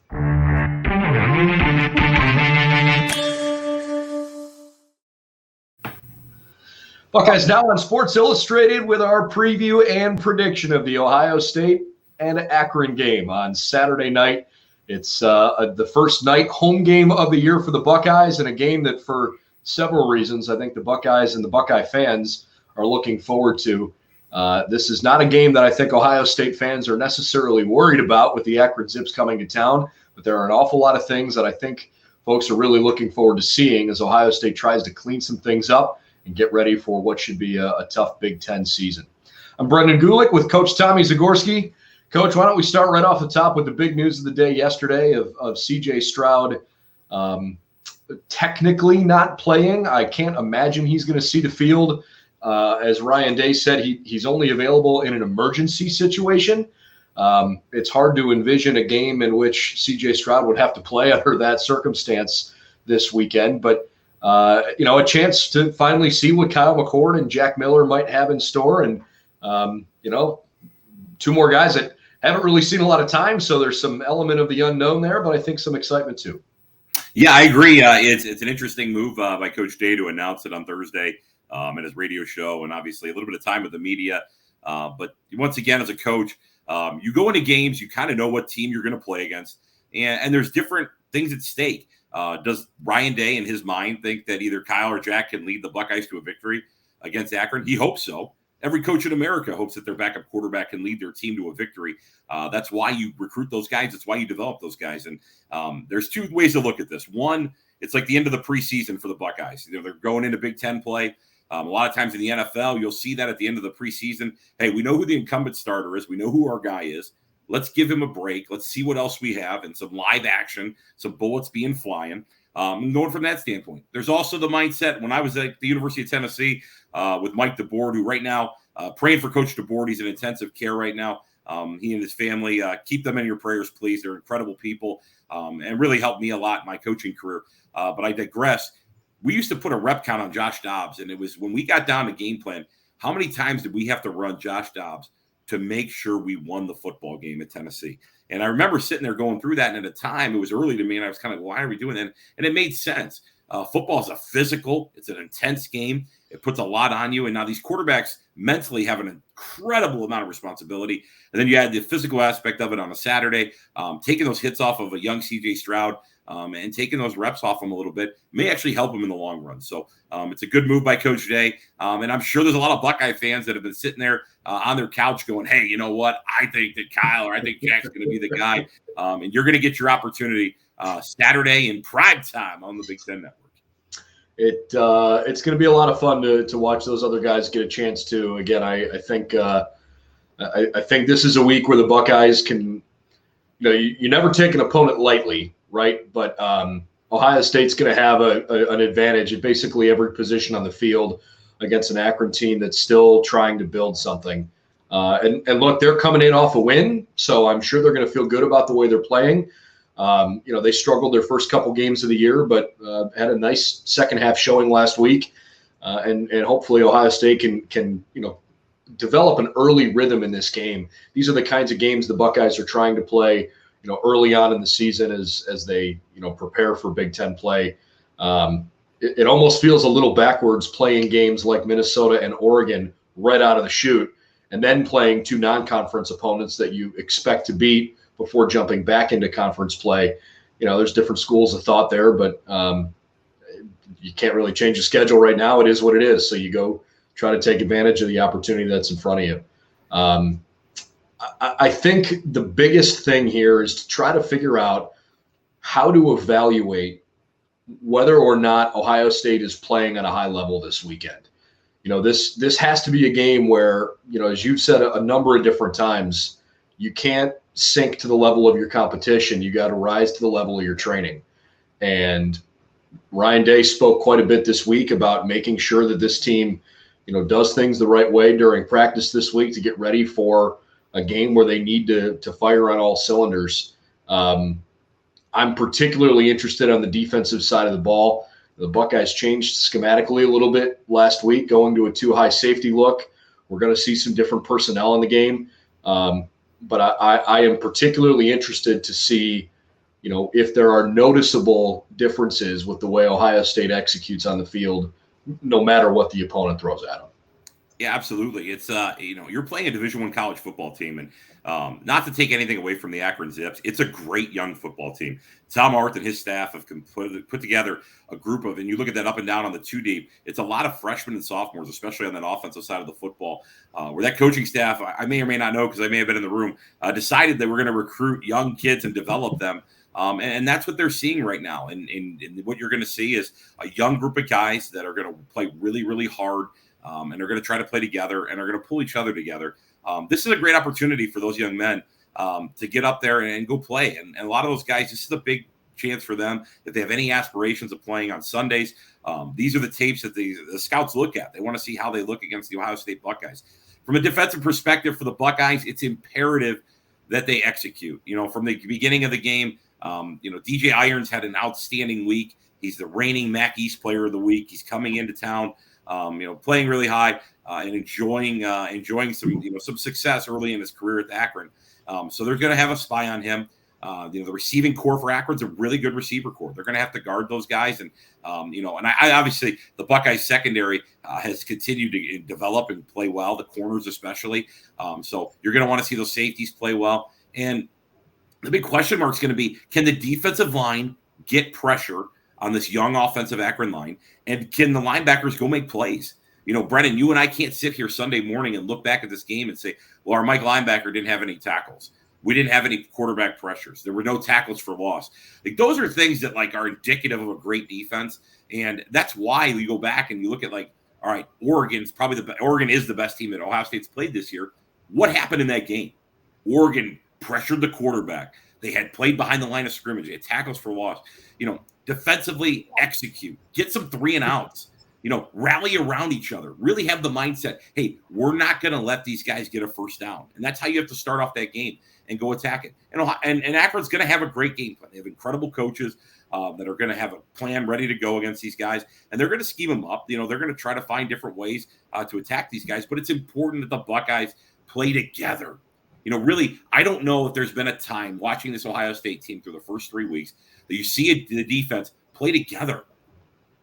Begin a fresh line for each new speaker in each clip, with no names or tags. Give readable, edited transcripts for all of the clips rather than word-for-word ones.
Buckeyes Now on Sports Illustrated with our preview and prediction of the Ohio State and Akron game on Saturday night. It's the first night home game of the year for the Buckeyes, and a game that for several reasons I think the Buckeyes and the Buckeye fans are looking forward to. This is not a game that I think Ohio State fans are necessarily worried about with the Akron Zips coming to town, but there are an awful lot of things that I think folks are really looking forward to seeing as Ohio State tries to clean some things up and get ready for what should be a tough Big Ten season. I'm Brendan Gulick with Coach Tommy Zagorski. Coach, why don't we start right off the top with the big news of the day yesterday of C.J. Stroud technically not playing. I can't imagine he's going to see the field. As Ryan Day said, he's only available in an emergency situation. It's hard to envision a game in which C.J. Stroud would have to play under that circumstance this weekend, but a chance to finally see what Kyle McCord and Jack Miller might have in store. And, two more guys that haven't really seen a lot of time. So there's some element of the unknown there, but I think some excitement too.
Yeah, I agree. It's an interesting move by Coach Day to announce it on Thursday at his radio show, and obviously a little bit of time with the media. But once again, as a coach, you go into games, you kind of know what team you're going to play against, and there's different things at stake. Does Ryan Day, in his mind, think that either Kyle or Jack can lead the Buckeyes to a victory against Akron? He hopes so. Every coach in America hopes that their backup quarterback can lead their team to a victory. That's why you recruit those guys. That's why you develop those guys. And there's two ways to look at this. One, it's like the end of the preseason for the Buckeyes. They're going into Big Ten play. A lot of times in the NFL, you'll see that at the end of the preseason. Hey, we know who the incumbent starter is. We know who our guy is. Let's give him a break. Let's see what else we have and some live action, some bullets being flying. Going from that standpoint, there's also the mindset when I was at the University of Tennessee with Mike DeBoard, who right now praying for Coach DeBoard. He's in intensive care right now. He and his family, keep them in your prayers, please. They're incredible people and really helped me a lot in my coaching career. But I digress. We used to put a rep count on Josh Dobbs, and it was when we got down to game plan, how many times did we have to run Josh Dobbs to make sure we won the football game at Tennessee? And I remember sitting there going through that, and at the time, it was early to me, and I was kind of, why are we doing that? And it made sense. Football is a physical, it's an intense game. It puts a lot on you, and now these quarterbacks mentally have an incredible amount of responsibility. And then you add the physical aspect of it on a Saturday, taking those hits off of a young C.J. Stroud, and taking those reps off him a little bit may actually help him in the long run. So it's a good move by Coach Day. And I'm sure there's a lot of Buckeye fans that have been sitting there on their couch going, hey, you know what? I think that Kyle or I think Jack's going to be the guy. And you're going to get your opportunity Saturday in prime time on the Big Ten Network.
It's going to be a lot of fun to watch those other guys get a chance to. Again, I think this is a week where the Buckeyes can, you never take an opponent lightly, right? But Ohio State's going to have an advantage at basically every position on the field against an Akron team that's still trying to build something. And look, they're coming in off a win, so I'm sure they're going to feel good about the way they're playing. They struggled their first couple games of the year, but had a nice second half showing last week. And hopefully Ohio State can develop an early rhythm in this game. These are the kinds of games the Buckeyes are trying to play, early on in the season as they, prepare for Big Ten play. It almost feels a little backwards playing games like Minnesota and Oregon right out of the chute, and then playing two non-conference opponents that you expect to beat before jumping back into conference play. There's different schools of thought there, but you can't really change the schedule right now. It is what it is. So you go try to take advantage of the opportunity that's in front of you. I think the biggest thing here is to try to figure out how to evaluate whether or not Ohio State is playing at a high level this weekend. This has to be a game where, as you've said a number of different times, you can't sink to the level of your competition. You got to rise to the level of your training. And Ryan Day spoke quite a bit this week about making sure that this team, does things the right way during practice this week to get ready for a game where they need to fire on all cylinders. I'm particularly interested on the defensive side of the ball. The Buckeyes changed schematically a little bit last week, going to a two-high safety look. We're going to see some different personnel in the game. But I am particularly interested to see if there are noticeable differences with the way Ohio State executes on the field, no matter what the opponent throws at them.
Yeah, absolutely. It's you're playing a Division I college football team, and not to take anything away from the Akron Zips, it's a great young football team. Tom Arth and his staff have put together a group of, and you look at that up and down on the 2 deep, it's a lot of freshmen and sophomores, especially on that offensive side of the football, where that coaching staff, I may or may not know because I may have been in the room, decided they were going to recruit young kids and develop them. And that's what they're seeing right now. And what you're going to see is a young group of guys that are going to play really, really hard. And they're going to try to play together and are going to pull each other together. This is a great opportunity for those young men to get up there and go play. And a lot of those guys, this is a big chance for them. If they have any aspirations of playing on Sundays, these are the tapes that the scouts look at. They want to see how they look against the Ohio State Buckeyes. From a defensive perspective for the Buckeyes, it's imperative that they execute. From the beginning of the game, DJ Irons had an outstanding week. He's the reigning MAC East Player of the Week. He's coming into town. Playing really high and enjoying some success early in his career at Akron. So they're going to have a spy on him. The receiving core for Akron's a really good receiver core. They're going to have to guard those guys. And, I obviously the Buckeyes secondary has continued to develop and play well, the corners especially. So you're going to want to see those safeties play well. And the big question mark is going to be, can the defensive line get pressure on this young offensive Akron line, and can the linebackers go make plays? Brennan, you and I can't sit here Sunday morning and look back at this game and say, well, our Mike linebacker didn't have any tackles. We didn't have any quarterback pressures. There were no tackles for loss. Like, those are things that are indicative of a great defense, and that's why you go back and you look at all right, Oregon is the best team that Ohio State's played this year. What happened in that game? Oregon pressured the quarterback. They had played behind the line of scrimmage. They had tackles for loss. Defensively execute, get some 3 and outs, rally around each other, really have the mindset, hey, we're not going to let these guys get a first down. And that's how you have to start off that game and go attack it. And Akron's going to have a great game plan. They have incredible coaches that are going to have a plan ready to go against these guys. And they're going to scheme them up. They're going to try to find different ways to attack these guys. But it's important that the Buckeyes play together. Really, I don't know if there's been a time watching this Ohio State team through the first 3 weeks that you see the defense play together.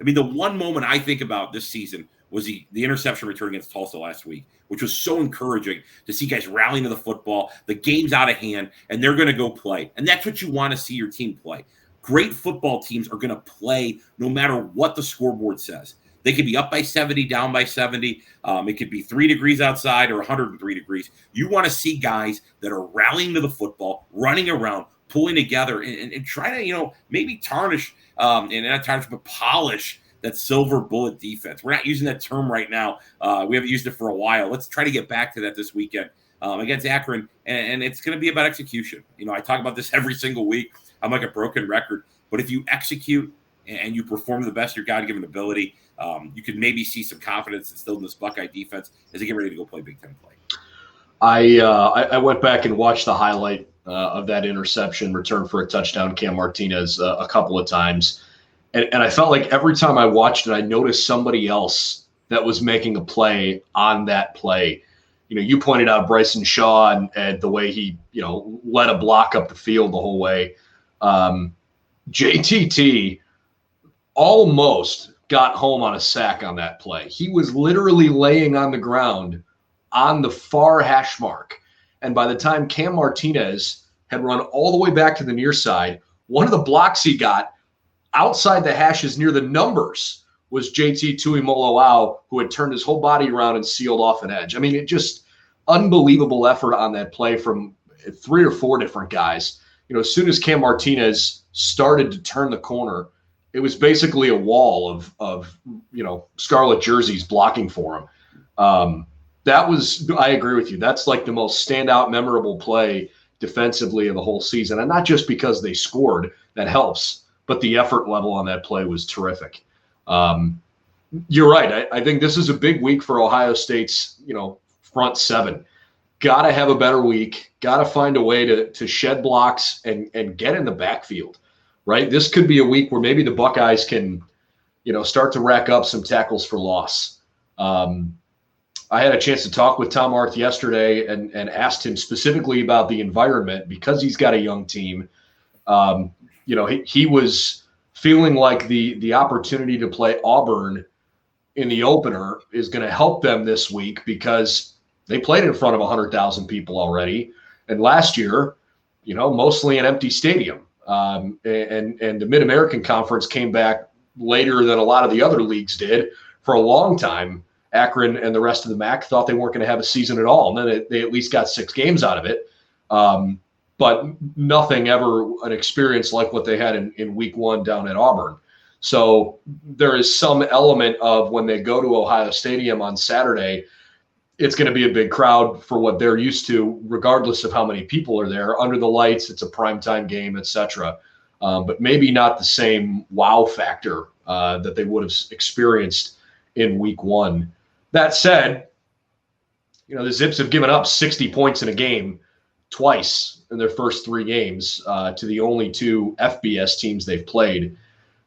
I mean, the one moment I think about this season was the interception return against Tulsa last week, which was so encouraging to see guys rallying to the football. The game's out of hand, and they're going to go play. And that's what you want to see your team play. Great football teams are going to play no matter what the scoreboard says. They could be up by 70, down by 70. It could be 3 degrees outside or 103 degrees. You want to see guys that are rallying to the football, running around, pulling together, and trying to, maybe tarnish, and not tarnish, but polish that silver bullet defense. We're not using that term right now. We haven't used it for a while. Let's try to get back to that this weekend against Akron, and it's going to be about execution. I talk about this every single week. I'm like a broken record. But if you execute and you perform to the best of your God-given ability, you could maybe see some confidence instilled in this Buckeye defense as they get ready to go play Big Ten play.
I went back and watched the highlight of that interception return for a touchdown, Cam Martinez, a couple of times. And I felt like every time I watched it, I noticed somebody else that was making a play on that play. You pointed out Bryson Shaw and the way he, led a block up the field the whole way. JTT almost got home on a sack on that play. He was literally laying on the ground on the far hash mark. And by the time Cam Martinez had run all the way back to the near side, one of the blocks he got outside the hashes near the numbers was JT Tuimoloau, who had turned his whole body around and sealed off an edge. I mean, it just unbelievable effort on that play from 3 or 4 different guys. As soon as Cam Martinez started to turn the corner, it was basically a wall of scarlet jerseys blocking for him. That was, I agree with you. That's like the most standout, memorable play defensively of the whole season. And not just because they scored, that helps, but the effort level on that play was terrific. You're right. I think this is a big week for Ohio State's, front 7. Got to have a better week. Got to find a way to shed blocks and get in the backfield, right? This could be a week where maybe the Buckeyes can, start to rack up some tackles for loss. I had a chance to talk with Tom Arth yesterday and asked him specifically about the environment because he's got a young team. he was feeling like the opportunity to play Auburn in the opener is going to help them this week because they played in front of 100,000 people already. And last year, mostly an empty stadium. And the Mid-American Conference came back later than a lot of the other leagues did. For a long time, Akron and the rest of the MAC thought they weren't going to have a season at all. And then they at least got 6 games out of it. But nothing ever an experience like what they had in week 1 down at Auburn. So there is some element of when they go to Ohio Stadium on Saturday, it's going to be a big crowd for what they're used to, regardless of how many people are there. Under the lights, it's a primetime game, etc. But maybe not the same wow factor that they would have experienced in week 1. That said, the Zips have given up 60 points in a game twice in their first 3 games to the only 2 FBS teams they've played.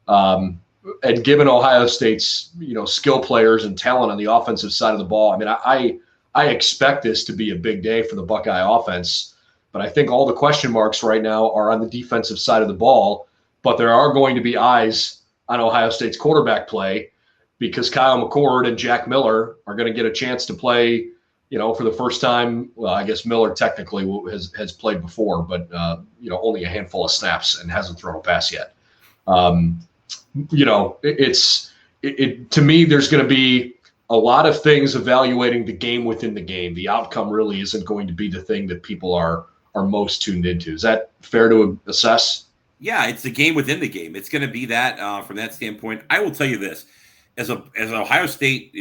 And given Ohio State's, skill players and talent on the offensive side of the ball, I mean, I expect this to be a big day for the Buckeye offense, but I think all the question marks right now are on the defensive side of the ball, but there are going to be eyes on Ohio State's quarterback play because Kyle McCord and Jack Miller are going to get a chance to play, for the first time. Well, I guess Miller technically has played before, but, only a handful of snaps and hasn't thrown a pass yet. To me, there's going to be a lot of things evaluating the game within the game. The outcome really isn't going to be the thing that people are most tuned into. Is that fair to assess?
Yeah, it's the game within the game. It's going to be that from that standpoint. I will tell you this: as Ohio State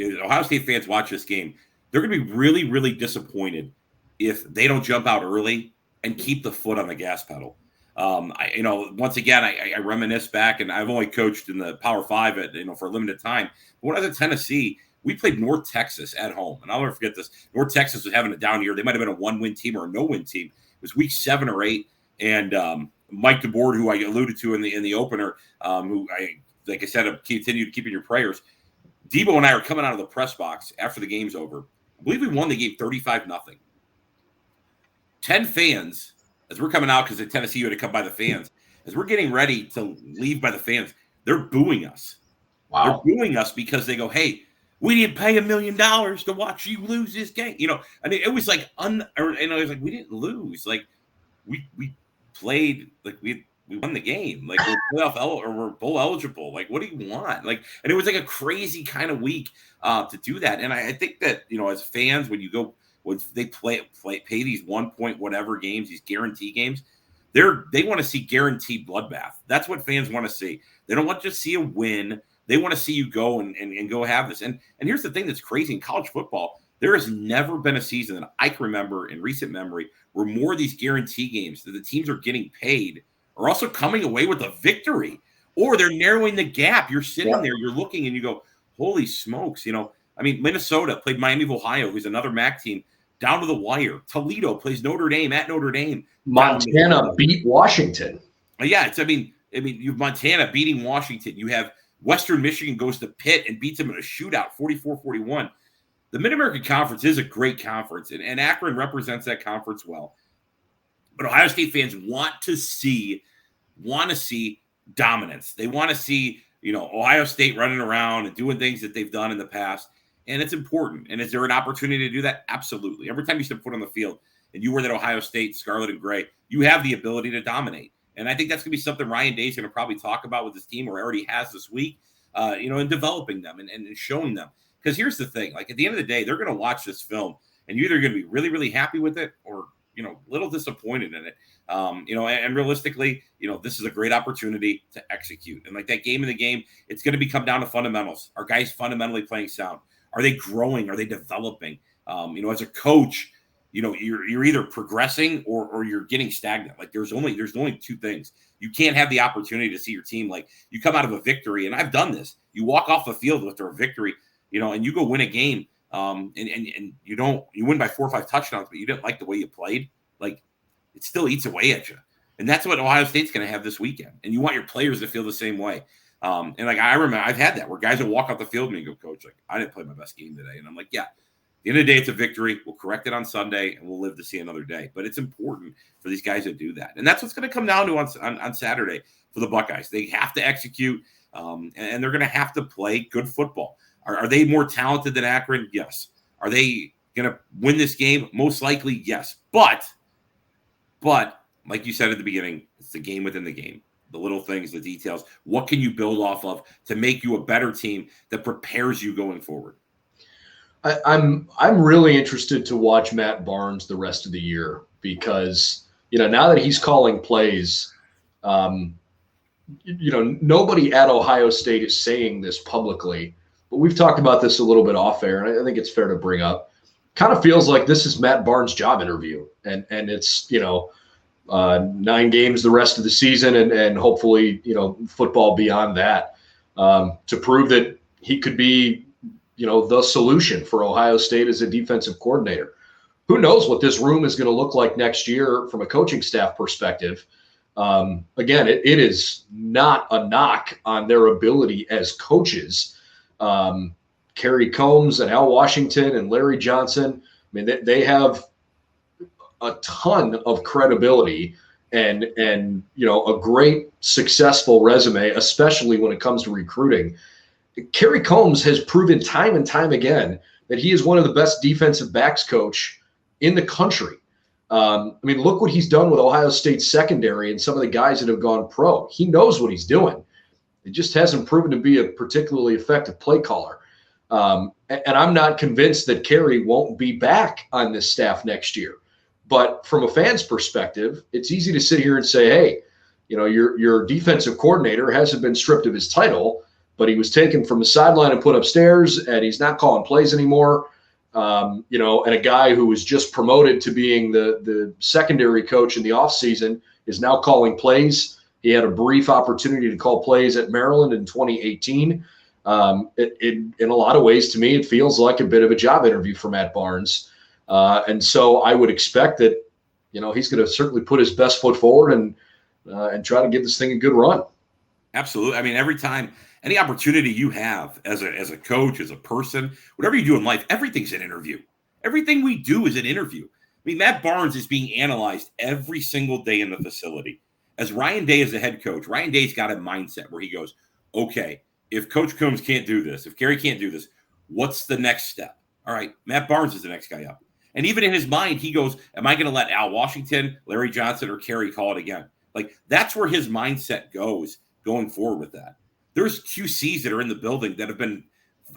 fans watch this game, they're going to be really, really disappointed if they don't jump out early and keep the foot on the gas pedal. Once again, I reminisce back, and I've only coached in the Power 5 for a limited time. But when I was at Tennessee, we played North Texas at home, and I'll never forget this. North Texas was having a down year. They might have been a 1-win team or a no-win team. It was week 7 or 8, and Mike DeBoard, who I alluded to in the opener, who like I said, continue to keep in your prayers. Debo and I are coming out of the press box after the game's over. I believe we won the game 35-0. 10 fans. As we're coming out, because at Tennessee, you had to come by the fans. As we're getting ready to leave by the fans, they're booing us. Wow. They're booing us because they go, "Hey, we didn't pay $1 million to watch you lose this game." It was like, I was like, we didn't lose. Like, we played, like we won the game. Like, we're playoff or we're bowl eligible. Like, what do you want? Like, and it was like a crazy kind of week to do that. And I think that, as fans, when you go, when they pay these 1 point whatever games, these guarantee games, they want to see guaranteed bloodbath. That's what fans want to see. They don't want to just see a win. They want to see you go and go have this. And here's the thing that's crazy in college football. There has never been a season that I can remember in recent memory where more of these guarantee games that the teams are getting paid are also coming away with a victory, or they're narrowing the gap. You're sitting there, you're looking, and you go, holy smokes. Minnesota played Miami of Ohio, who's another MAC team, down to the wire. Toledo plays Notre Dame at Notre Dame.
Montana beat Washington.
Yeah, you have Montana beating Washington. You have Western Michigan goes to Pitt and beats them in a shootout, 44-41. The Mid-American Conference is a great conference, and Akron represents that conference well. But Ohio State fans want to see dominance. They want to see, Ohio State running around and doing things that they've done in the past. And it's important. And is there an opportunity to do that? Absolutely. Every time you step foot on the field and you wear that Ohio State scarlet and gray, you have the ability to dominate. And I think that's going to be something Ryan Day's going to probably talk about with his team, or already has this week, in developing them and showing them. Because here's the thing, like at the end of the day, they're going to watch this film and you're either going to be really, really happy with it or, a little disappointed in it. And realistically, this is a great opportunity to execute. And like that game in the game, it's going to come down to fundamentals. Are guys fundamentally playing sound? Are they growing? Are they developing? As a coach, you're either progressing or you're getting stagnant. Like there's only 2 things. You can't have the opportunity to see your team. Like you come out of a victory, and I've done this. You walk off the field after a victory, and you go win a game. And you win by 4 or 5 touchdowns, but you didn't like the way you played. Like it still eats away at you. And that's what Ohio State's going to have this weekend. And you want your players to feel the same way. And like, I remember I've had that where guys will walk off the field and go, "Coach, like I didn't play my best game today." And I'm like, yeah, at the end of the day, it's a victory. We'll correct it on Sunday and we'll live to see another day. But it's important for these guys to do that. And that's what's going to come down to on Saturday. for the Buckeyes. They have to execute, and they're going to have to play good football. Are they more talented than Akron? Yes. Are they going to win this game? Most likely, yes. But like you said at the beginning, it's the game within the game. The little things, the details. What can you build off of to make you a better team that prepares you going forward?
I'm really interested to watch Matt Barnes the rest of the year because, now that he's calling plays, nobody at Ohio State is saying this publicly, but we've talked about this a little bit off air, and I think it's fair to bring up. Kind of feels like this is Matt Barnes' job interview, and it's 9 games the rest of the season, and hopefully football beyond that, to prove that he could be the solution for Ohio State as a defensive coordinator. Who knows what this room is going to look like next year from a coaching staff perspective. Again, it is not a knock on their ability as coaches. Kerry Combs and Al Washington and Larry Johnson, I mean, they have a ton of credibility and a great successful resume, especially when it comes to recruiting. Kerry Combs has proven time and time again that he is one of the best defensive backs coach in the country. Look what he's done with Ohio State's secondary and some of the guys that have gone pro. He knows what he's doing. It just hasn't proven to be a particularly effective play caller. And I'm not convinced that Kerry won't be back on this staff next year. But from a fan's perspective, it's easy to sit here and say, hey, your defensive coordinator hasn't been stripped of his title, but he was taken from the sideline and put upstairs, and he's not calling plays anymore. And a guy who was just promoted to being the secondary coach in the offseason is now calling plays. He had a brief opportunity to call plays at Maryland in 2018. In a lot of ways, to me, it feels like a bit of a job interview for Matt Barnes. And so I would expect that, he's going to certainly put his best foot forward and try to give this thing a good run.
Absolutely. I mean, every time, any opportunity you have as a coach, as a person, whatever you do in life, everything's an interview. Everything we do is an interview. I mean, Matt Barnes is being analyzed every single day in the facility. As Ryan Day is the head coach, Ryan Day's got a mindset where he goes, okay, if Coach Combs can't do this, if Kerry can't do this, what's the next step? All right, Matt Barnes is the next guy up. And even in his mind, he goes, am I going to let Al Washington, Larry Johnson, or Kerry call it again? Like, that's where his mindset goes going forward with that. There's QCs that are in the building that have been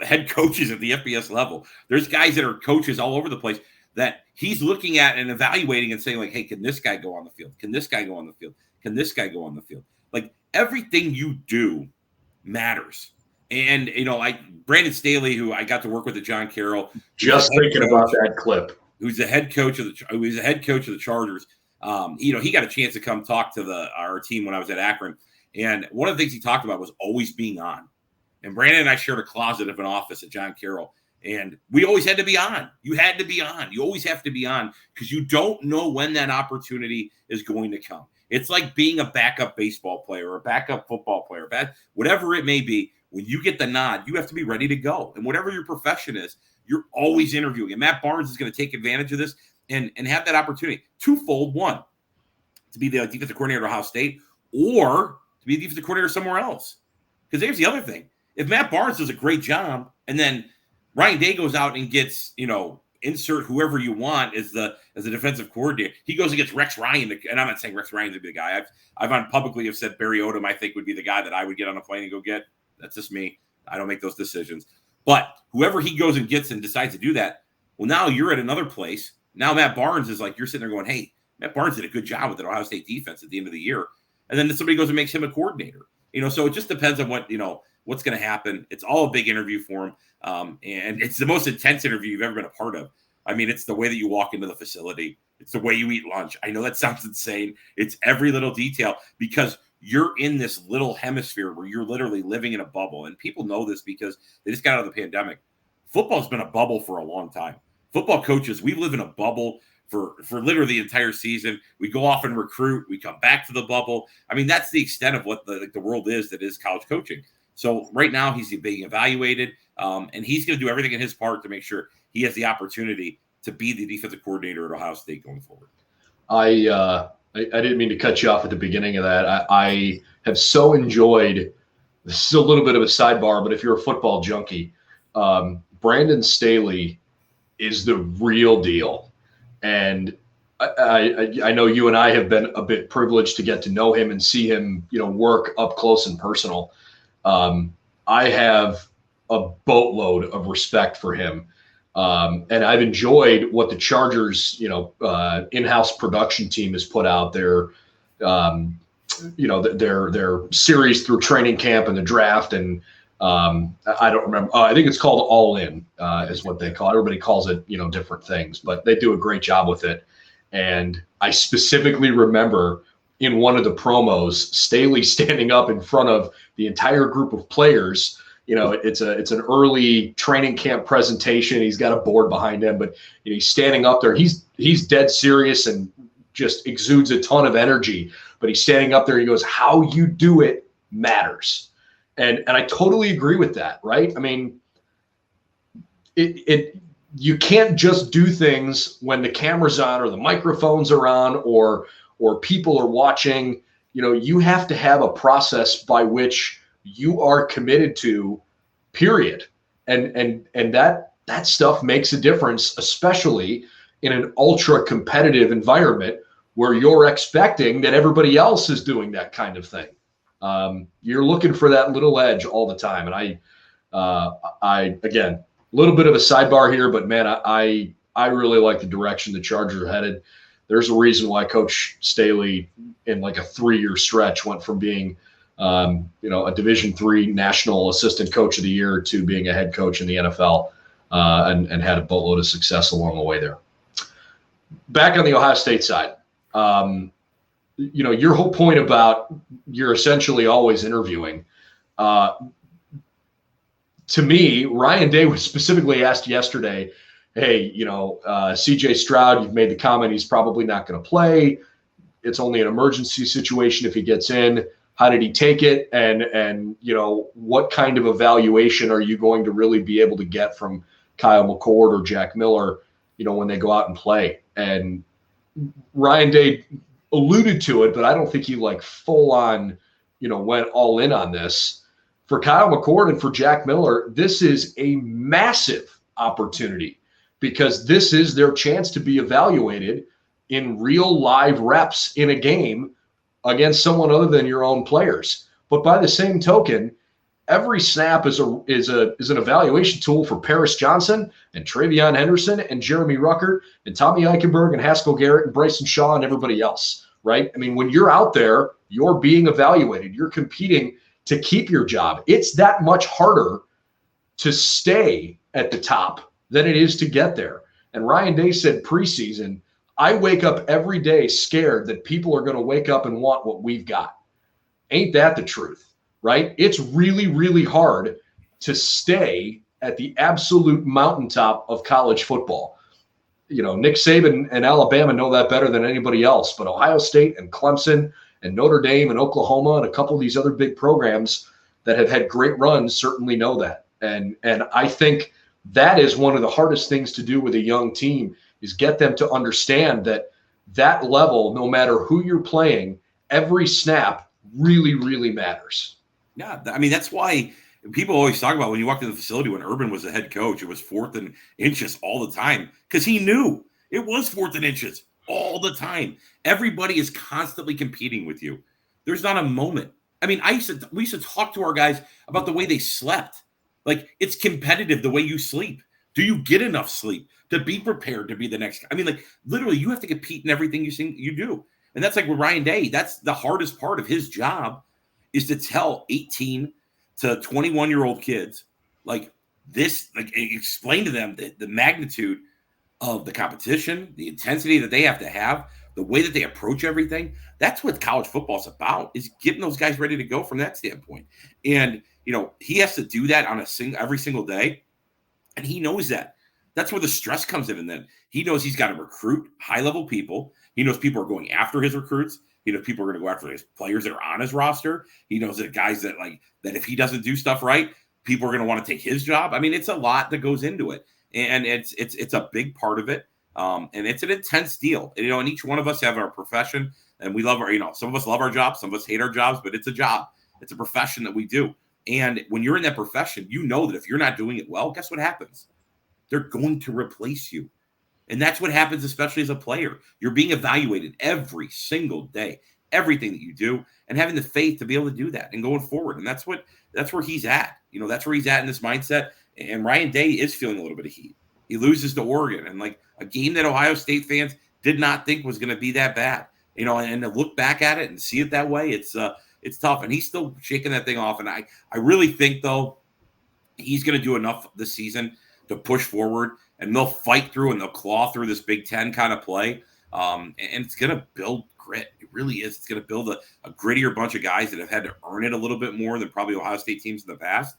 head coaches at the FBS level. There's guys that are coaches all over the place that he's looking at and evaluating and saying, like, hey, can this guy go on the field? Can this guy go on the field? Can this guy go on the field? Like, everything you do matters. And, Brandon Staley, who I got to work with at John Carroll.
Just thinking about that clip.
Who's the head coach of the Chargers. He got a chance to come talk to our team when I was at Akron. And one of the things he talked about was always being on. And Brandon and I shared a closet of an office at John Carroll. And we always had to be on. You had to be on. You always have to be on because you don't know when that opportunity is going to come. It's like being a backup baseball player or a backup football player, whatever it may be. When you get the nod, you have to be ready to go. And whatever your profession is, you're always interviewing. And Matt Barnes is going to take advantage of this and have that opportunity. Twofold. One, to be the defensive coordinator at Ohio State or to be a defensive coordinator somewhere else. Because here's the other thing. If Matt Barnes does a great job and then Ryan Day goes out and gets, insert whoever you want as a defensive coordinator, he goes and gets Rex Ryan. And I'm not saying Rex Ryan's would be the guy. I've on publicly have said Barry Odom, I think, would be the guy that I would get on a plane and go get. That's just me. I don't make those decisions. But whoever he goes and gets and decides to do that, well, now you're at another place. Now Matt Barnes is like, you're sitting there going, hey, Matt Barnes did a good job with the Ohio State defense at the end of the year. And then somebody goes and makes him a coordinator. So it just depends on what's going to happen. It's all a big interview for him. And it's the most intense interview you've ever been a part of. I mean, it's the way that you walk into the facility. It's the way you eat lunch. I know that sounds insane. It's every little detail because you're in this little hemisphere where you're literally living in a bubble. And people know this because they just got out of the pandemic. Football's been a bubble for a long time. Football coaches, we live in a bubble for literally the entire season. We go off and recruit. We come back to the bubble. I mean, that's the extent of what the world is that is college coaching. So right now he's being evaluated, and he's going to do everything in his part to make sure he has the opportunity to be the defensive coordinator at Ohio State going forward.
I didn't mean to cut you off at the beginning of that. I have so enjoyed. This is a little bit of a sidebar, but if you're a football junkie, Brandon Staley is the real deal. And I know you and I have been a bit privileged to get to know him and see him, work up close and personal. I have a boatload of respect for him. And I've enjoyed what the Chargers, in-house production team has put out there. Their series through training camp and the draft, and I don't remember. I think it's called All In, is what they call it. Everybody calls it, different things, but they do a great job with it. And I specifically remember in one of the promos, Staley standing up in front of the entire group of players. It's an early training camp presentation. He's got a board behind him, but he's standing up there. He's dead serious and just exudes a ton of energy. But he's standing up there. He goes, "How you do it matters," and I totally agree with that. Right? I mean, you can't just do things when the camera's on or the microphones are on or people are watching. You have to have a process by which you are committed to, period. And that stuff makes a difference, especially in an ultra competitive environment where you're expecting that everybody else is doing that kind of thing. You're looking for that little edge all the time. And I again, a little bit of a sidebar here, but man, I really like the direction the Chargers are headed. There's a reason why Coach Staley, in like a 3-year stretch, went from being a Division III National Assistant Coach of the Year to being a head coach in the NFL, and had a boatload of success along the way there. Back on the Ohio State side, your whole point about you're essentially always interviewing. To me, Ryan Day was specifically asked yesterday, "Hey, CJ Stroud, you've made the comment he's probably not going to play. It's only an emergency situation if he gets in. How did he take it? And what kind of evaluation are you going to really be able to get from Kyle McCord or Jack Miller, when they go out and play?" And Ryan Day alluded to it, but I don't think he full on, went all in on this. For Kyle McCord and for Jack Miller, this is a massive opportunity because this is their chance to be evaluated in real live reps in a game against someone other than your own players. But by the same token, every snap is an evaluation tool for Paris Johnson and Travion Henderson and Jeremy Ruckert and Tommy Eichenberg and Haskell Garrett and Bryson Shaw and everybody else, right? I mean, when you're out there, you're being evaluated. You're competing to keep your job. It's that much harder to stay at the top than it is to get there. And Ryan Day said preseason, "I wake up every day scared that people are going to wake up and want what we've got." Ain't that the truth, right? It's really, really hard to stay at the absolute mountaintop of college football. Nick Saban and Alabama know that better than anybody else, but Ohio State and Clemson and Notre Dame and Oklahoma and a couple of these other big programs that have had great runs certainly know that. And I think that is one of the hardest things to do with a young team is get them to understand that level, no matter who you're playing, every snap really, really matters.
Yeah, I mean, that's why people always talk about when you walked in the facility when Urban was the head coach, it was 4th and inches all the time because he knew it was 4th and inches all the time. Everybody is constantly competing with you. There's not a moment. I mean, we used to talk to our guys about the way they slept. It's competitive the way you sleep. Do you get enough sleep to be prepared to be the next guy? I mean, literally, you have to compete in everything you do. And that's with Ryan Day. That's the hardest part of his job is to tell 18 to 21-year-old kids explain to them the magnitude of the competition, the intensity that they have to have, the way that they approach everything. That's what college football is about, is getting those guys ready to go from that standpoint. And, he has to do that on every single day. And he knows that. That's where the stress comes in. And then he knows he's got to recruit high-level people. He knows people are going after his recruits. He knows people are going to go after his players that are on his roster. He knows that guys that if he doesn't do stuff right, people are going to want to take his job. I mean, it's a lot that goes into it. And it's a big part of it. And it's an intense deal. And each one of us have our profession And we love some of us love our jobs, some of us hate our jobs, but it's a job. It's a profession that we do. And when you're in that profession, you know that if you're not doing it well, guess what happens? They're going to replace you. And that's what happens, especially as a player. You're being evaluated every single day, everything that you do, and having the faith to be able to do that and going forward. And that's where he's at. That's where he's at in this mindset. And Ryan Day is feeling a little bit of heat. He loses to Oregon, and like a game that Ohio State fans did not think was going to be that bad. And to look back at it and see it that way, it's tough. And he's still shaking that thing off. And I really think, though, he's going to do enough this season to push forward, and they'll fight through and they'll claw through this Big Ten kind of play. And it's going to build grit. It really is. It's going to build a grittier bunch of guys that have had to earn it a little bit more than probably Ohio State teams in the past.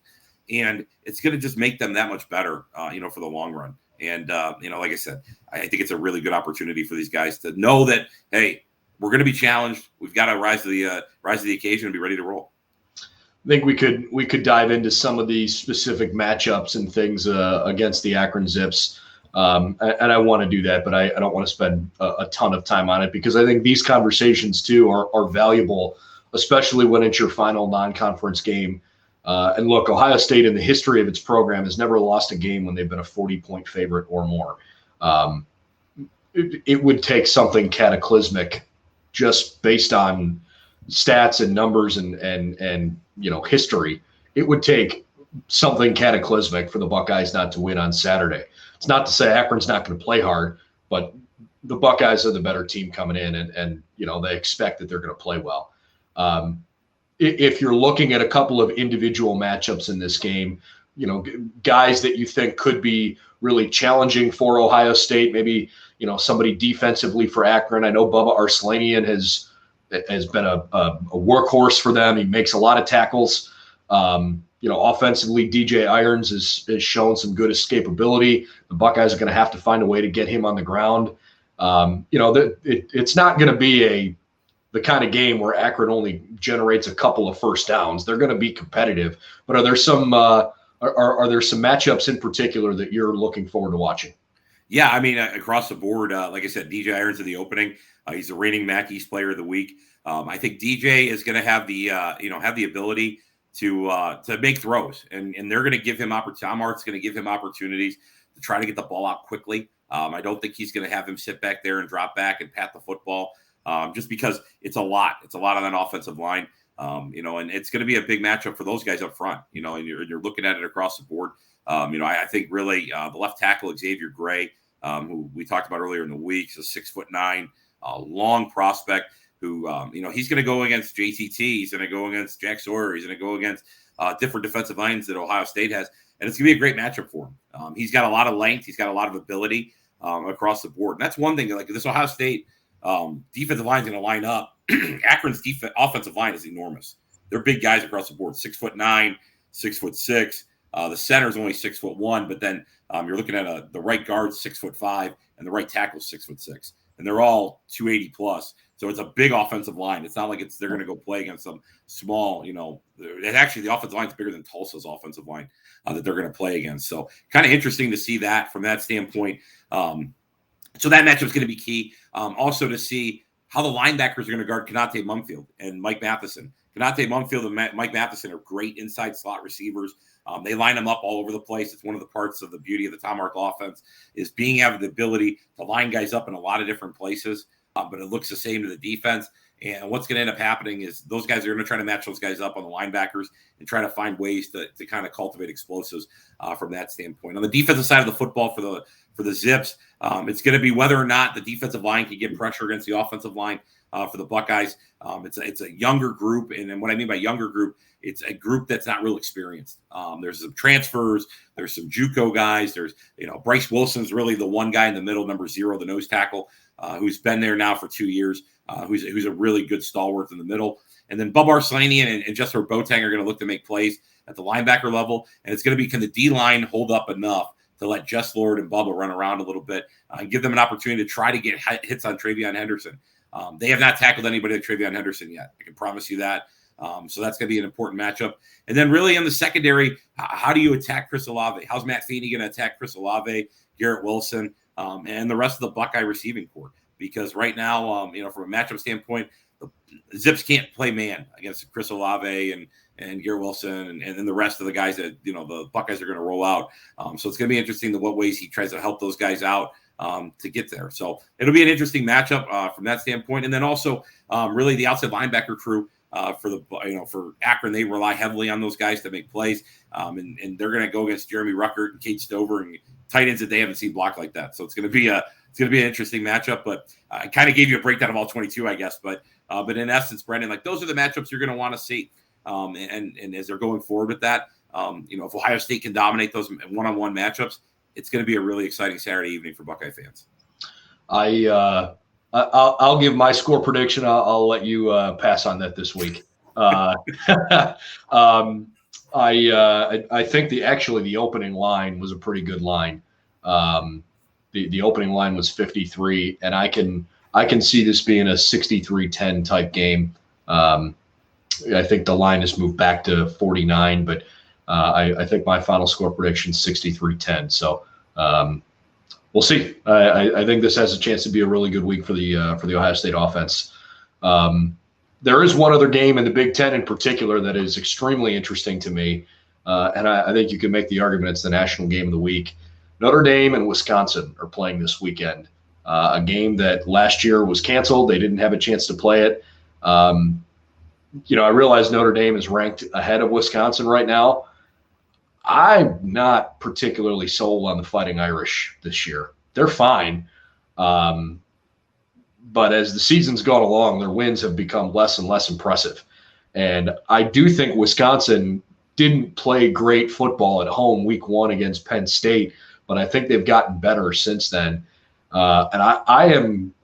And it's going to just make them that much better, for the long run. And, like I said, I think it's a really good opportunity for these guys to know that, hey, we're going to be challenged. We've got to rise to the occasion and be ready to roll.
I think we could dive into some of the specific matchups and things against the Akron Zips. And I want to do that, but I don't want to spend a ton of time on it because I think these conversations too are valuable, especially when it's your final non-conference game. And look, Ohio State in the history of its program has never lost a game when they've been a 40-point favorite or more. It would take something cataclysmic just based on stats and numbers and history. It would take something cataclysmic for the Buckeyes not to win on Saturday. It's not to say Akron's not going to play hard, but the Buckeyes are the better team coming in, and they expect that they're going to play well. If you're looking at a couple of individual matchups in this game, guys that you think could be really challenging for Ohio State, maybe, somebody defensively for Akron. I know Bubba Arslanian has been a workhorse for them. He makes a lot of tackles. Offensively, DJ Irons has shown some good escapability. The Buckeyes are going to have to find a way to get him on the ground. It's not going to be the kind of game where Akron only generates a couple of first downs. They're going to be competitive. But are there some matchups in particular that you're looking forward to watching?
Yeah, I mean, across the board, like I said, DJ Irons in the opening. He's the reigning MAC East Player of the Week. I think DJ is going to have the ability to make throws, and they're going to give him opportunities. Tom Art's going to give him opportunities to try to get the ball out quickly. I don't think he's going to have him sit back there and drop back and pat the football, just because it's a lot. It's a lot on that offensive line, and it's going to be a big matchup for those guys up front. And you're looking at it across the board. I think really the left tackle Xavier Gray, who we talked about earlier in the week, is a 6'9", long prospect who, he's going to go against JTT. He's going to go against Jack Sawyer. He's going to go against different defensive lines that Ohio State has. And it's going to be a great matchup for him. He's got a lot of length. He's got a lot of ability across the board. And that's one thing. Like this Ohio State defensive line is going to line up. Akron's offensive line is enormous. They're big guys across the board, 6'9", 6'6". The center is only 6'1", but then you're looking at the right guard 6'5", and the right tackle 6'6", and they're all 280 plus. So it's a big offensive line. It's not like they're going to go play against some small. Actually the offensive line is bigger than Tulsa's offensive line that they're going to play against. So kind of interesting to see that from that standpoint. So that matchup is going to be key. Also to see how the linebackers are going to guard Kanate Mumfield and Mike Matheson. Kanate Mumfield and Mike Matheson are great inside slot receivers. They line them up all over the place. It's one of the parts of the beauty of the Tom Ark offense is having the ability to line guys up in a lot of different places, but it looks the same to the defense. And what's going to end up happening is those guys are going to try to match those guys up on the linebackers and try to find ways to kind of cultivate explosives from that standpoint. On the defensive side of the football for the Zips, it's going to be whether or not the defensive line can get pressure against the offensive line for the Buckeyes. It's a younger group, and what I mean by younger group, it's a group that's not real experienced. There's some transfers, there's some JUCO guys. There's Bryce Wilson's really the one guy in the middle, number 0, the nose tackle, who's been there now for 2 years, who's a really good stalwart in the middle. And then Bubba Arslanian and Jesper Boateng are going to look to make plays at the linebacker level, and it's going to be, can the D-line hold up enough to let Jess Lord and Bubba run around a little bit and give them an opportunity to try to get hits on Travion Henderson. They have not tackled anybody like Travion Henderson yet. I can promise you that. So that's going to be an important matchup. And then really in the secondary, how do you attack Chris Olave? How's Matt Feeney going to attack Chris Olave, Garrett Wilson, and the rest of the Buckeye receiving corps? because right now, from a matchup standpoint, the Zips can't play man against Chris Olave and Garrett Wilson and then the rest of the guys that, the Buckeyes are going to roll out. So it's going to be interesting what ways he tries to help those guys out to get there. So it'll be an interesting matchup from that standpoint. And then also really the outside linebacker crew for Akron, they rely heavily on those guys to make plays. And they're going to go against Jeremy Ruckert and Kate Stover and tight ends that they haven't seen block like that. So it's going to be an interesting matchup, but I kind of gave you a breakdown of all 22, I guess. But in essence, Brendan, those are the matchups you're going to want to see. And as they're going forward with that, if Ohio State can dominate those one-on-one matchups, it's going to be a really exciting Saturday evening for Buckeye fans.
I'll give my score prediction. I'll let you pass on that this week. I think the opening line was a pretty good line. The opening line was 53, and I can see this being a 63-10 type game. I think the line has moved back to 49, but I think my final score prediction is 63-10. So we'll see. I think this has a chance to be a really good week for the Ohio State offense. There is one other game in the Big Ten in particular that is extremely interesting to me, and I think you can make the argument it's the national game of the week. Notre Dame and Wisconsin are playing this weekend, a game that last year was canceled. They didn't have a chance to play it. I realize Notre Dame is ranked ahead of Wisconsin right now. I'm not particularly sold on the Fighting Irish this year. They're fine. But as the season's gone along, their wins have become less and less impressive. And I do think Wisconsin didn't play great football at home week 1 against Penn State, but I think they've gotten better since then. And I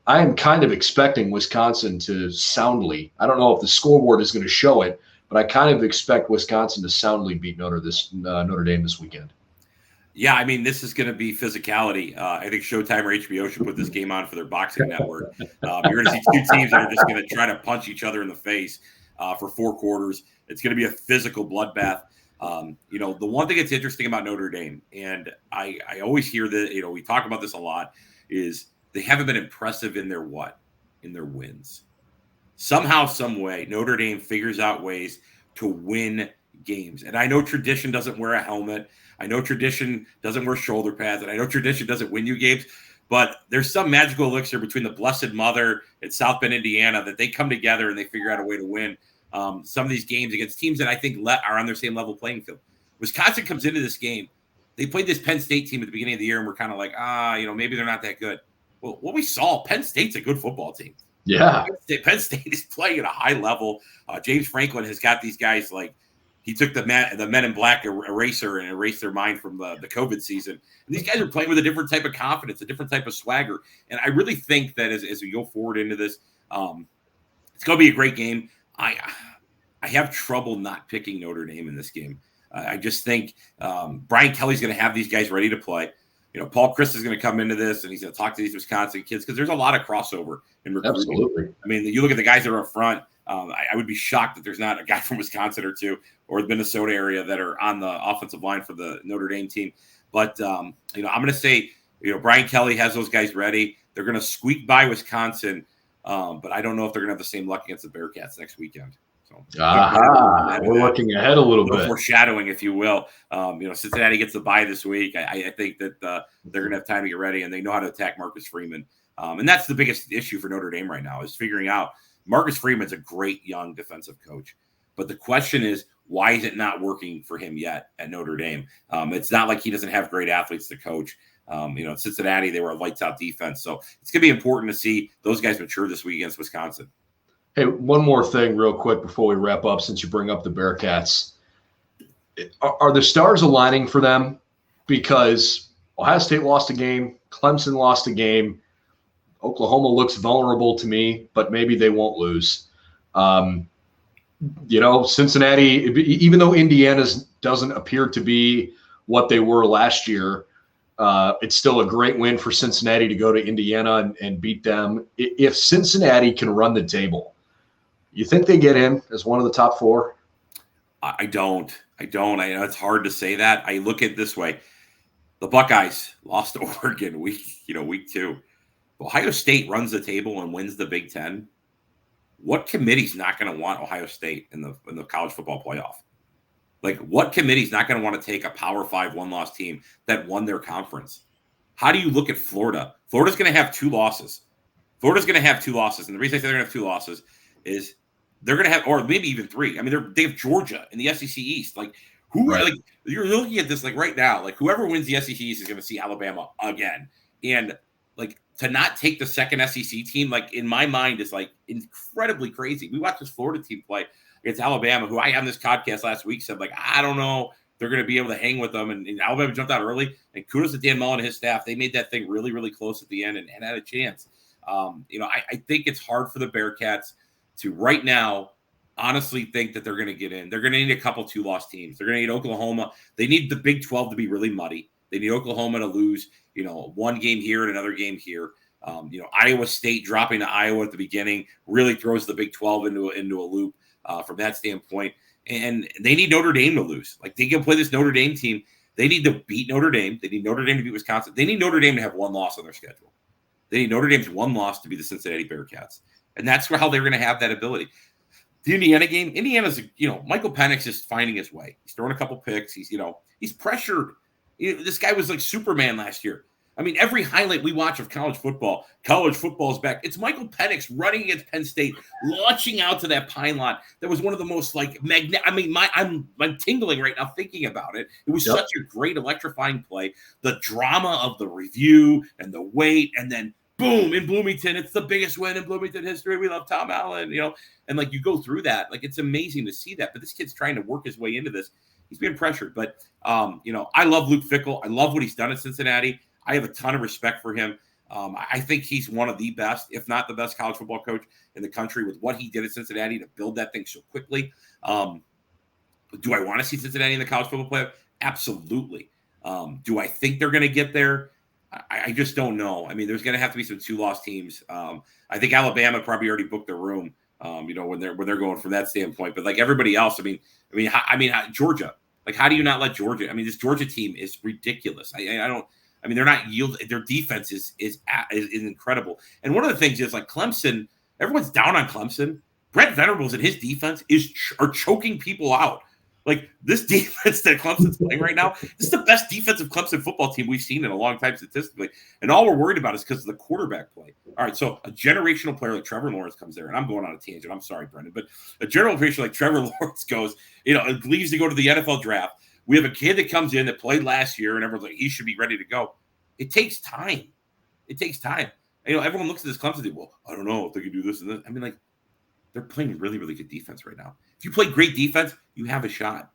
am kind of expecting Wisconsin to soundly, I don't know if the scoreboard is going to show it, but I kind of expect Wisconsin to soundly beat Notre Dame this weekend.
Yeah, this is going to be physicality. I think Showtime or HBO should put this game on for their boxing network. You're going to see two teams that are just going to try to punch each other in the face for 4 quarters. It's going to be a physical bloodbath. The one thing that's interesting about Notre Dame, and I always hear that, we talk about this a lot, is they haven't been impressive in their wins. Somehow, some way, Notre Dame figures out ways to win games. And I know tradition doesn't wear a helmet. I know tradition doesn't wear shoulder pads. And I know tradition doesn't win you games. But there's some magical elixir between the Blessed Mother and South Bend, Indiana, that they come together and they figure out a way to win some of these games against teams that I think are on their same level playing field. Wisconsin comes into this game. They played this Penn State team at the beginning of the year, and we're kind of like, maybe they're not that good. Well, what we saw, Penn State's a good football team.
Yeah.
Penn State is playing at a high level. James Franklin has got these guys he took the Men in Black eraser and erased their mind from the COVID season. And these guys are playing with a different type of confidence, a different type of swagger. And I really think that as we go forward into this, it's going to be a great game. I have trouble not picking Notre Dame in this game. I just think Brian Kelly's going to have these guys ready to play. Paul Chris is going to come into this and he's going to talk to these Wisconsin kids because there's a lot of crossover in recruiting.
Absolutely.
You look at the guys that are up front. I would be shocked that there's not a guy from Wisconsin or two or the Minnesota area that are on the offensive line for the Notre Dame team. But, I'm going to say, Brian Kelly has those guys ready. They're going to squeak by Wisconsin, but I don't know if they're going to have the same luck against the Bearcats next weekend. So
we're looking ahead a little bit.
Foreshadowing, if you will. Cincinnati gets the bye this week. I think that they're going to have time to get ready, and they know how to attack Marcus Freeman. And that's the biggest issue for Notre Dame right now is figuring out Marcus Freeman's a great young defensive coach. But the question is, why is it not working for him yet at Notre Dame? It's not like he doesn't have great athletes to coach. At Cincinnati, they were a lights-out defense. So it's going to be important to see those guys mature this week against Wisconsin.
Hey, one more thing real quick before we wrap up, since you bring up the Bearcats. Are the stars aligning for them? Because Ohio State lost a game, Clemson lost a game, Oklahoma looks vulnerable to me, but maybe they won't lose. Cincinnati, even though Indiana doesn't appear to be what they were last year, it's still a great win for Cincinnati to go to Indiana and beat them. If Cincinnati can run the table, you think they get in as one of the top 4?
I don't. I know it's hard to say that. I look at it this way. The Buckeyes lost to Oregon week 2. Ohio State runs the table and wins the Big Ten, what committee's not going to want Ohio State in the college football playoff? Like, what committee's not going to want to take a Power 5 one-loss team that won their conference? How do you look at Florida? Florida's going to have 2 losses. And the reason I say they're going to have 2 losses is they're going to have, or maybe even 3. I mean, they have Georgia in the SEC East. Like, like you're looking at this like right now, like whoever wins the SEC East is going to see Alabama again. And like to not take the second SEC team, like in my mind, is like incredibly crazy. We watched this Florida team play against Alabama, who I on this podcast last week said, like, I don't know they're going to be able to hang with them. And Alabama jumped out early. And kudos to Dan Mullen and his staff. They made that thing really, really close at the end and had a chance. I think it's hard for the Bearcats to right now honestly think that they're going to get in. They're going to need a couple 2-loss teams. They're going to need Oklahoma. They need the Big 12 to be really muddy. They need Oklahoma to lose, one game here and another game here. Iowa State dropping to Iowa at the beginning really throws the Big 12 into a loop from that standpoint. And they need Notre Dame to lose. Like, they can play this Notre Dame team. They need to beat Notre Dame. They need Notre Dame to beat Wisconsin. They need Notre Dame to have 1 loss on their schedule. They need Notre Dame's 1 loss to be the Cincinnati Bearcats. And that's how they're going to have that ability. The Indiana game, Indiana's, Michael Penix is finding his way. He's throwing a couple picks. He's pressured. This guy was like Superman last year. I mean, every highlight we watch of college football is back. It's Michael Penix running against Penn State, launching out to that pylon. That was one of the most like I'm tingling right now thinking about it. It was such a great, electrifying play. The drama of the review and the wait, and then boom, in Bloomington, it's the biggest win in Bloomington history. We love Tom Allen, and like you go through that, like it's amazing to see that. But this kid's trying to work his way into this. He's being pressured, but I love Luke Fickell. I love what he's done at Cincinnati. I have a ton of respect for him. I think he's one of the best, if not the best, college football coach in the country with what he did at Cincinnati to build that thing so quickly. Do I want to see Cincinnati in the college football playoff? Absolutely. Do I think they're going to get there? I just don't know. I mean, there's going to have to be some 2-loss teams. I think Alabama probably already booked their room, when they're going from that standpoint. But like everybody else, Georgia. Like, how do you not let Georgia? I mean, this Georgia team is ridiculous. They're not yielding. Their defense is incredible. And one of the things is like Clemson. Everyone's down on Clemson. Brett Venables and his defense are choking people out. Like, this defense that Clemson's playing right now, this is the best defensive Clemson football team we've seen in a long time statistically. And all we're worried about is because of the quarterback play. All right, so a generational player like Trevor Lawrence comes there, and I'm going on a tangent. I'm sorry, Brendan, but a generational like Trevor Lawrence goes, leaves to go to the NFL draft. We have a kid that comes in that played last year, and everyone's like, he should be ready to go. It takes time. Everyone looks at this Clemson team. Well, I don't know if they can do this and this. I mean, like, they're playing really, really good defense right now. If you play great defense, you have a shot.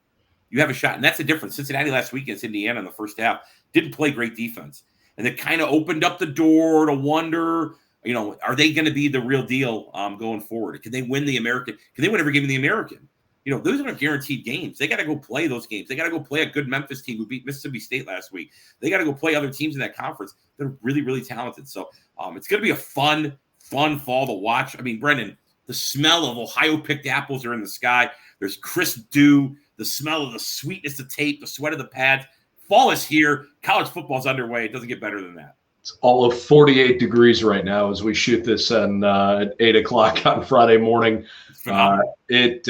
And that's the difference. Cincinnati last week against Indiana in the first half didn't play great defense. And it kind of opened up the door to wonder, are they going to be the real deal going forward? Can they win the American? Can they win every game in the American? Those aren't guaranteed games. They got to go play those games. They got to go play a good Memphis team who beat Mississippi State last week. They got to go play other teams in that conference. They're really, really talented. So it's going to be a fun fall to watch. I mean, Brendan, the smell of Ohio-picked apples are in the sky. There's crisp dew, the smell of the sweetness of tape, the sweat of the pads. Fall is here. College football's underway. It doesn't get better than that.
It's all of 48 degrees right now as we shoot this at 8 o'clock on Friday morning. It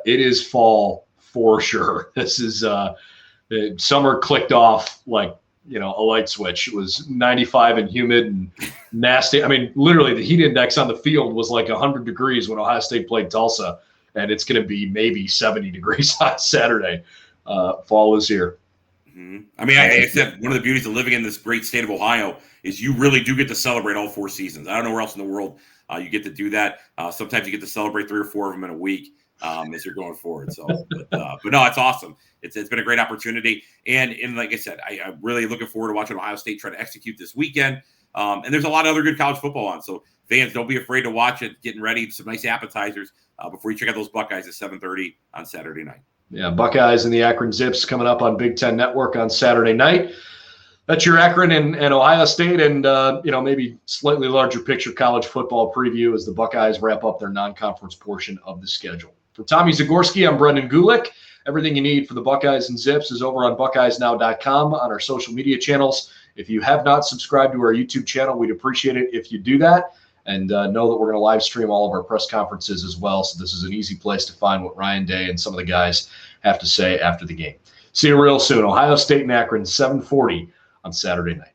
is fall for sure. This is summer clicked off like a light switch. It was 95 and humid and nasty. I mean, literally the heat index on the field was like 100 degrees when Ohio State played Tulsa, and it's going to be maybe 70 degrees on Saturday. Fall is here.
Mm-hmm. I mean, I said one of the beauties of living in this great state of Ohio is you really do get to celebrate all 4 seasons. I don't know where else in the world you get to do that. Sometimes you get to celebrate 3 or 4 of them in a week as you're going forward. So, but no, it's awesome. It's been a great opportunity. And like I said, I'm really looking forward to watching Ohio State try to execute this weekend. And there's a lot of other good college football on. So fans, don't be afraid to watch it. Getting ready, some nice appetizers before you check out those Buckeyes at 7:30 on Saturday night.
Yeah, Buckeyes and the Akron Zips coming up on Big Ten Network on Saturday night. That's your Akron and Ohio State and, maybe slightly larger picture college football preview as the Buckeyes wrap up their non-conference portion of the schedule. For Tommy Zagorski, I'm Brendan Gulick. Everything you need for the Buckeyes and Zips is over on BuckeyesNow.com, on our social media channels, If you have not subscribed to our YouTube channel, we'd appreciate it if you do that. And know that we're going to live stream all of our press conferences as well. So this is an easy place to find what Ryan Day and some of the guys have to say after the game. See you real soon. Ohio State and Akron, 7:40 on Saturday night.